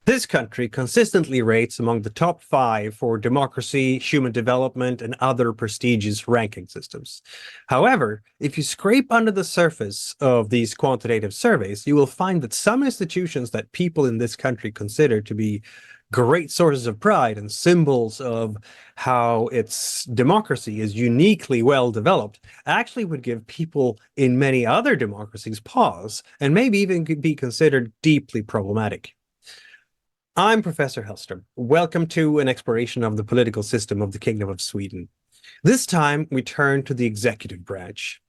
This country consistently rates among the top 5 for democracy, human development, and other prestigious ranking systems. However, if you scrape under the surface of these quantitative surveys, you will find that some institutions that people in this country consider to be great sources of pride and symbols of how its democracy is uniquely well developed actually would give people in many other democracies pause and maybe even could be considered deeply problematic. I'm Professor Hellström. Welcome to an exploration of the political system of the Kingdom of Sweden. This time, we turn to the executive branch.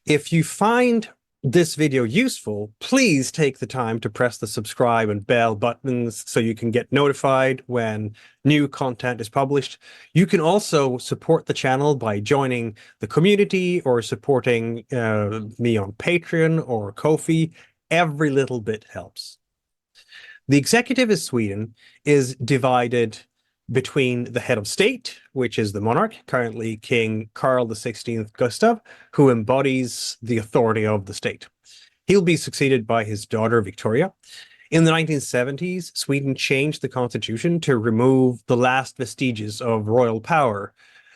If you find this video useful, please take the time to press the subscribe and bell buttons so you can get notified when new content is published. You can also support the channel by joining the community or supporting me on Patreon or Ko-fi. Every little bit helps. The executive of Sweden is divided between the head of state, which is the monarch, currently King Carl XVI Gustav, who embodies the authority of the state. He'll be succeeded by his daughter, Victoria. In the 1970s, Sweden changed the constitution to remove the last vestiges of royal power.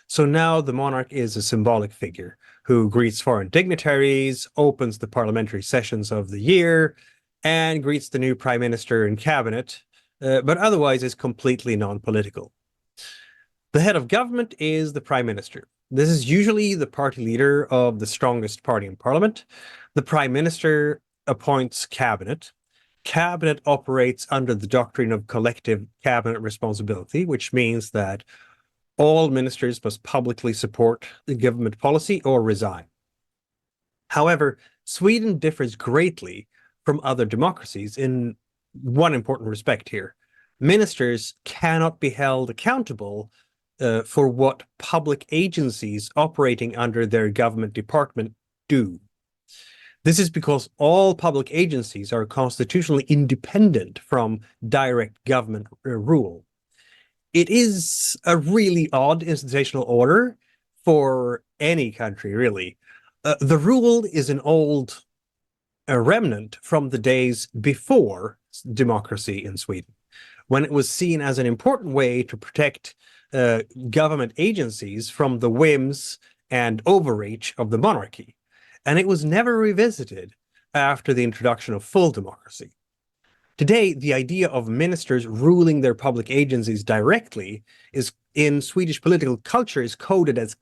So now the monarch is a symbolic figure who greets foreign dignitaries, opens the parliamentary sessions of the year, and greets the new prime minister and cabinet, but otherwise is completely non-political. The head of government is the prime minister. This is usually the party leader of the strongest party in parliament. The prime minister appoints cabinet. Cabinet operates under the doctrine of collective cabinet responsibility, which means that all ministers must publicly support the government policy or resign. However, Sweden differs greatly from other democracies in one important respect here. Ministers cannot be held accountable for what public agencies operating under their government department do. This is because all public agencies are constitutionally independent from direct government rule. It is a really odd institutional order for any country, really. The rule is an old a remnant from the days before democracy in Sweden, when it was seen as an important way to protect government agencies from the whims and overreach of the monarchy. And it was never revisited after the introduction of full democracy. Today, the idea of ministers ruling their public agencies directly is in Swedish political culture is coded as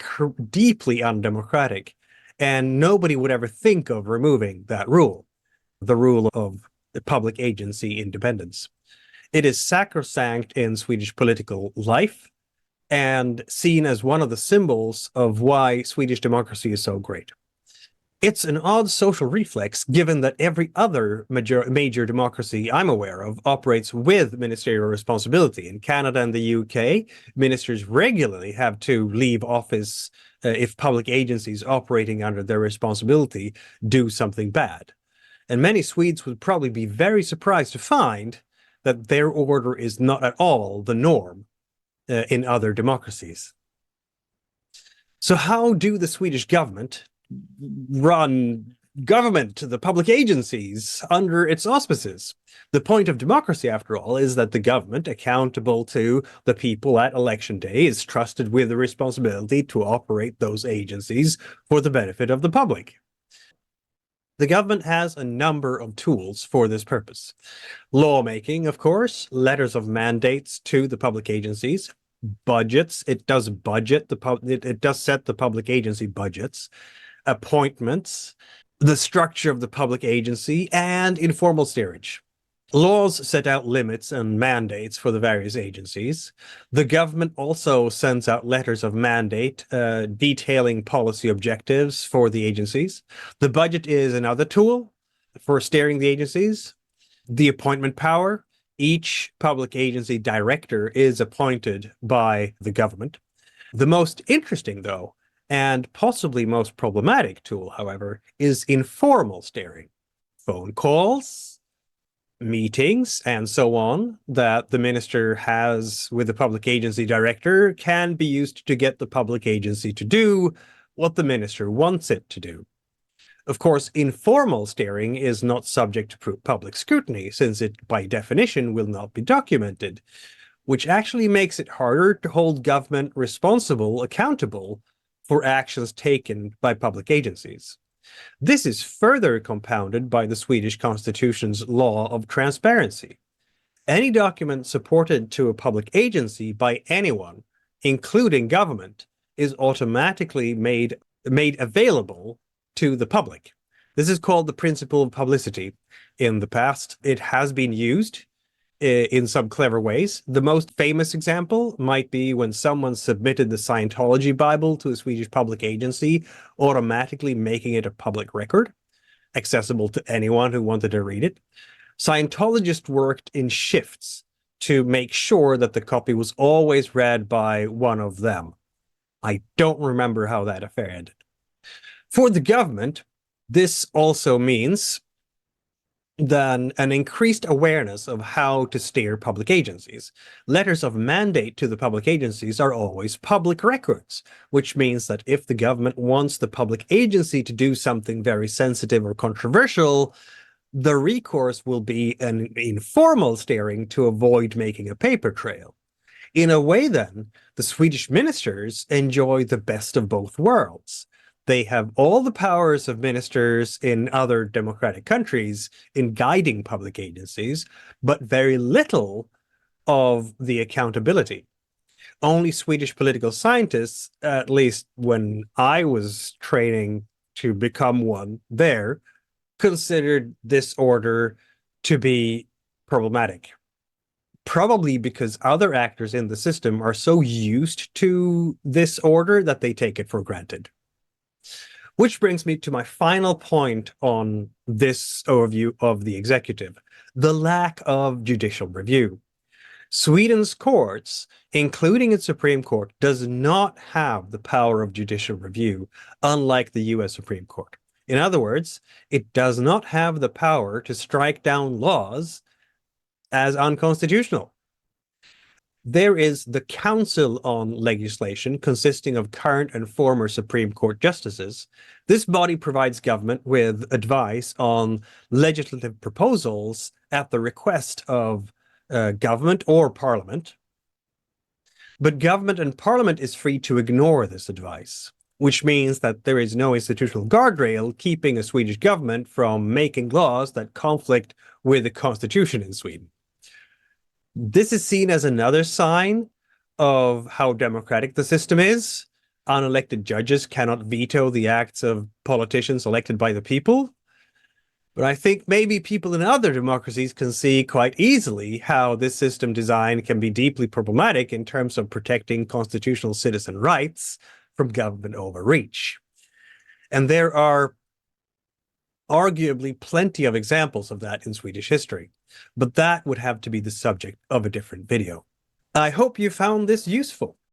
deeply undemocratic. And nobody would ever think of removing that rule, the rule of the public agency independence. It is sacrosanct in Swedish political life and seen as one of the symbols of why Swedish democracy is so great. It's an odd social reflex, given that every other major democracy I'm aware of operates with ministerial responsibility. In Canada and the UK, ministers regularly have to leave office if public agencies operating under their responsibility do something bad. And many Swedes would probably be very surprised to find that their order is not at all the norm in other democracies. So how do the Swedish government run government, the public agencies, under its auspices? The point of democracy, after all, is that the government, accountable to the people at election day, is trusted with the responsibility to operate those agencies for the benefit of the public. The government has a number of tools for this purpose. Lawmaking, of course, letters of mandates to the public agencies, budgets, it does set the public agency budgets, appointments, the structure of the public agency, and informal steerage. Laws set out limits and mandates for the various agencies. The government also sends out letters of mandate detailing policy objectives for the agencies. The budget is another tool for steering the agencies. The appointment power. Each public agency director is appointed by the government. The most interesting, though, and possibly most problematic tool, however, is informal steering. Phone calls, meetings, and so on that the minister has with the public agency director can be used to get the public agency to do what the minister wants it to do. Of course, informal steering is not subject to public scrutiny, since it, by definition, will not be documented, which actually makes it harder to hold government accountable for actions taken by public agencies. This is further compounded by the Swedish constitution's law of transparency. Any document supported to a public agency by anyone, including government, is automatically made available to the public. This is called the principle of publicity. In the past, it has been used in some clever ways. The most famous example might be when someone submitted the Scientology Bible to a Swedish public agency, automatically making it a public record, accessible to anyone who wanted to read it. Scientologists worked in shifts to make sure that the copy was always read by one of them. I don't remember how that affair ended. For the government, this also means then an increased awareness of how to steer public agencies. Letters of mandate to the public agencies are always public records, which means that if the government wants the public agency to do something very sensitive or controversial, the recourse will be an informal steering to avoid making a paper trail. In a way, then, the Swedish ministers enjoy the best of both worlds. They have all the powers of ministers in other democratic countries in guiding public agencies, but very little of the accountability. Only Swedish political scientists, at least when I was training to become one there, considered this order to be problematic. Probably because other actors in the system are so used to this order that they take it for granted. Which brings me to my final point on this overview of the executive, the lack of judicial review. Sweden's courts, including its Supreme Court, does not have the power of judicial review, unlike the US Supreme Court. In other words, it does not have the power to strike down laws as unconstitutional. There is the Council on Legislation, consisting of current and former Supreme Court justices. This body provides government with advice on legislative proposals at the request of government or parliament. But government and parliament is free to ignore this advice, which means that there is no institutional guardrail keeping a Swedish government from making laws that conflict with the constitution in Sweden. This is seen as another sign of how democratic the system is. Unelected judges cannot veto the acts of politicians elected by the people. But I think maybe people in other democracies can see quite easily how this system design can be deeply problematic in terms of protecting constitutional citizen rights from government overreach. And there are arguably plenty of examples of that in Swedish history, but that would have to be the subject of a different video. I hope you found this useful.